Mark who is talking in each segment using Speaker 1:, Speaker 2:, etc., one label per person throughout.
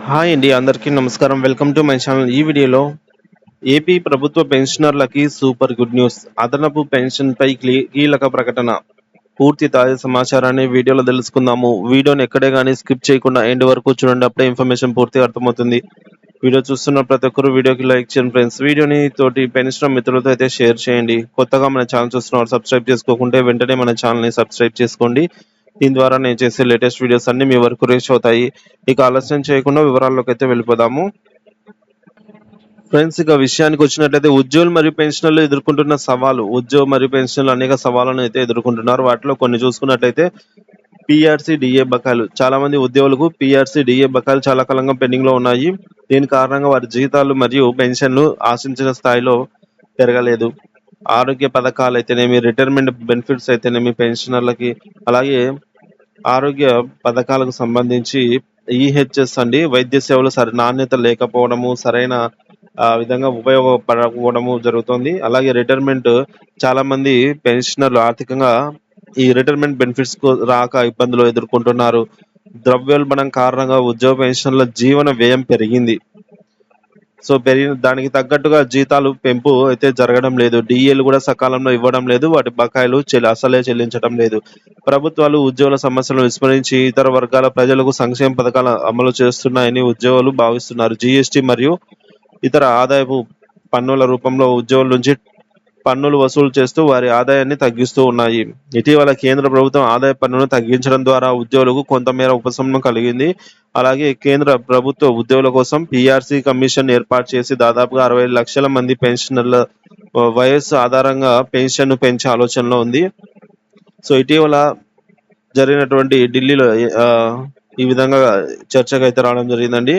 Speaker 1: Hi అండి, అందరికీ నమస్కారం. Welcome to my channel. ఈ వీడియోలో ఏపీ ప్రభుత్వ పెన్షనర్లకి సూపర్ గుడ్ న్యూస్. అదనపు పెన్షన్పై కీలక ప్రకటన. పూర్తి తాజా సమాచారాన్ని వీడియోలో తెలుసుకుందాము. వీడియోని ఎక్కడే కానీ స్కిప్ చేయకుండా ఎండ్ వరకు చూడండి. అప్పుడే ఇన్ఫర్మేషన్ పూర్తిగా అర్థమవుతుంది. వీడియో చూస్తున్న ప్రతి ఒక్కరు వీడియోకి లైక్ చేయండి ఫ్రెండ్స్. వీడియోని తోటి పెన్షనర్ మిత్రులతో అయితే షేర్ చేయండి. కొత్తగా మన ఛానల్ చూస్తున్నారు, సబ్స్క్రైబ్ చేసుకోకుంటే వెంటనే మన ఛానల్ని సబ్స్క్రైబ్ చేసుకోండి. దీని ద్వారా నేను చేసే లేటెస్ట్ వీడియోస్ అన్ని మీ వరకు రీచ్ అవుతాయి. ఇక ఆలస్యం చేయకుండా వివరాల్లోకి అయితే వెళ్ళిపోదాము. ఫ్రెండ్స్, ఇక విషయానికి వచ్చినట్లయితే ఉద్యోగులు మరియు పెన్షనర్లు ఎదుర్కొంటున్న సవాలు. ఉద్యోగ మరియు పెన్షనర్లు అనేక సవాళ్ళను అయితే ఎదుర్కొంటున్నారు. వాటిలో కొన్ని చూసుకున్నట్లయితే పిఆర్సీ డిఏ బకాయిలు. చాలా మంది ఉద్యోగులకు పిఆర్సీ డిఏ బకాయిలు చాలా కాలంగా పెండింగ్ లో ఉన్నాయి. దీని కారణంగా వారి జీతాలు మరియు పెన్షన్లు ఆశించిన స్థాయిలో పెరగలేదు. ఆరోగ్య పథకాలు అయితేనేమి, రిటైర్మెంట్ బెనిఫిట్స్ అయితేనేమి పెన్షనర్లకి, అలాగే ఆరోగ్య పథకాలకు సంబంధించి ఈహెచ్ఎస్ అండి, వైద్య సేవలు నాణ్యత లేకపోవడము, సరైన విధంగా ఉపయోగపడకపోవడము జరుగుతుంది. అలాగే రిటైర్మెంట్, చాలా మంది పెన్షనర్లు ఆర్థికంగా ఈ రిటైర్మెంట్ బెనిఫిట్స్ రాక ఇబ్బందులు ఎదుర్కొంటున్నారు. ద్రవ్యోల్బణం కారణంగా ఉద్యోగ పెన్షన్ల జీవన వ్యయం పెరిగింది. సో పెరిగిన దానికి తగ్గట్టుగా జీతాలు పెంపు అయితే జరగడం లేదు. డిఏలు కూడా సకాలంలో ఇవ్వడం లేదు. వాటి బకాయిలు అసలే చెల్లించడం లేదు. ప్రభుత్వాలు ఉద్యోగుల సమస్యలను విస్మరించి ఇతర వర్గాల ప్రజలకు సంక్షేమ పథకాలు అమలు చేస్తున్నాయని ఉద్యోగులు భావిస్తున్నారు. జిఎస్టి మరియు ఇతర ఆదాయపు పన్నుల రూపంలో ఉద్యోగుల నుంచి పన్నులు వసూలు చేస్తూ వారి ఆదాయాన్ని తగ్గిస్తూ ఉన్నాయి. ఇటీవల కేంద్ర ప్రభుత్వం ఆదాయ పన్నును తగ్గించడం ద్వారా ఉద్యోగులకు కొంతమేర ఉపశమనం కలిగింది. అలాగే కేంద్ర ప్రభుత్వ ఉద్యోగుల కోసం పిఆర్సీ కమిషన్ ఏర్పాటు చేసి దాదాపుగా 60 లక్షల మంది పెన్షనర్ల వయస్సు ఆధారంగా పెన్షన్ పెంచే ఆలోచనలో ఉంది. సో ఇటీవల జరిగినటువంటి ఢిల్లీలో ఈ విధంగా చర్చకు అయితే రావడం జరిగిందండి.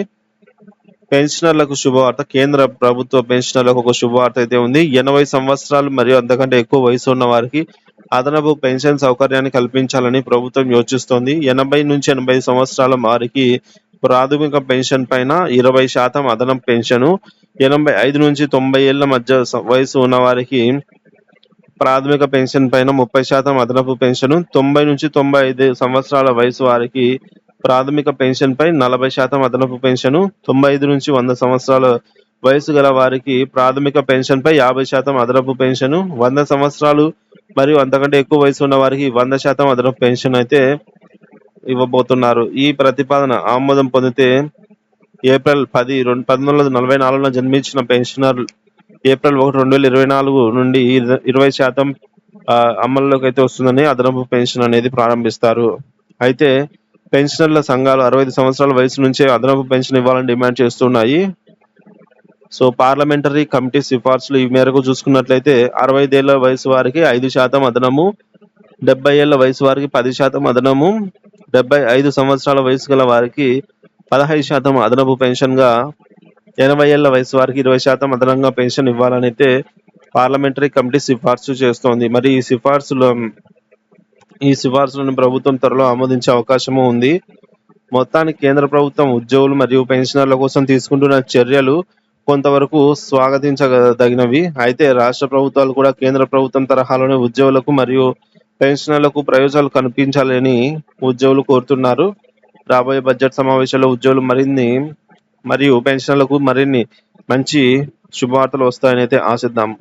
Speaker 1: పెన్షనర్లకు శుభవార్త. కేంద్ర ప్రభుత్వ పెన్షనర్లకు ఒక శుభవార్త అయితే ఉంది. 80 సంవత్సరాలు మరియు అంతకంటే ఎక్కువ వయసు ఉన్న వారికి అదనపు పెన్షన్ సౌకర్యాన్ని కల్పించాలని ప్రభుత్వం యోచిస్తోంది. 80 నుంచి 85 సంవత్సరాల వారికి ప్రాథమిక పెన్షన్ పైన 20% అదనపు పెన్షన్, 85 నుంచి 90 ఏళ్ల మధ్య వయసు ఉన్న వారికి ప్రాథమిక పెన్షన్ పైన 30% అదనపు పెన్షన్, 90 నుంచి 95 సంవత్సరాల వయసు వారికి ప్రాథమిక పెన్షన్ పై 40% అదనపు పెన్షన్, 95 నుంచి 100 సంవత్సరాల వయసు గల వారికి ప్రాథమిక పెన్షన్ పై 50% అదనపు పెన్షన్, 100 సంవత్సరాలు మరియు అంతకంటే ఎక్కువ వయసు ఉన్న వారికి 100% అదనపు పెన్షన్ అయితే ఇవ్వబోతున్నారు. ఈ ప్రతిపాదన ఆమోదం పొందితే ఏప్రిల్ 10, 1944లో జన్మించిన పెన్షనర్ ఏప్రిల్ 1, 2024 నుండి 20% అమల్లోకి అయితే వస్తుందని అదనపు పెన్షన్ అనేది ప్రారంభిస్తారు. అయితే పెన్షనర్ల సంఘాలు 65 సంవత్సరాల వయసు నుంచే అదనపు పెన్షన్ ఇవ్వాలని డిమాండ్ చేస్తున్నాయి. సో పార్లమెంటరీ కమిటీ సిఫార్సులు ఈ మేరకు చూసుకున్నట్లయితే 65 ఏళ్ల వయసు వారికి 5% అదనము, 70 ఏళ్ల వయసు వారికి 10% అదనము, 75 సంవత్సరాల వయసు గల వారికి 15% అదనపు పెన్షన్ గా, 80 ఏళ్ల వయసు వారికి 20% అదనంగా పెన్షన్ ఇవ్వాలని అయితే పార్లమెంటరీ కమిటీ సిఫార్సు చేస్తోంది. మరి ఈ సిఫార్సులను ప్రభుత్వం త్వరలో ఆమోదించే అవకాశము ఉంది. మొత్తానికి కేంద్ర ప్రభుత్వం ఉద్యోగులు మరియు పెన్షనర్ల కోసం తీసుకుంటున్న చర్యలు కొంతవరకు స్వాగతించదగినవి. అయితే రాష్ట్ర ప్రభుత్వాలు కూడా కేంద్ర ప్రభుత్వం తరహాలోనే ఉద్యోగులకు మరియు పెన్షనర్లకు ప్రయోజనాలు కనిపించాలని ఉద్యోగులు కోరుతున్నారు. రాబోయే బడ్జెట్ సమావేశాల్లో ఉద్యోగులు మరియు పెన్షనర్లకు మరిన్ని మంచి శుభవార్తలు వస్తాయని అయితే ఆశిద్దాం.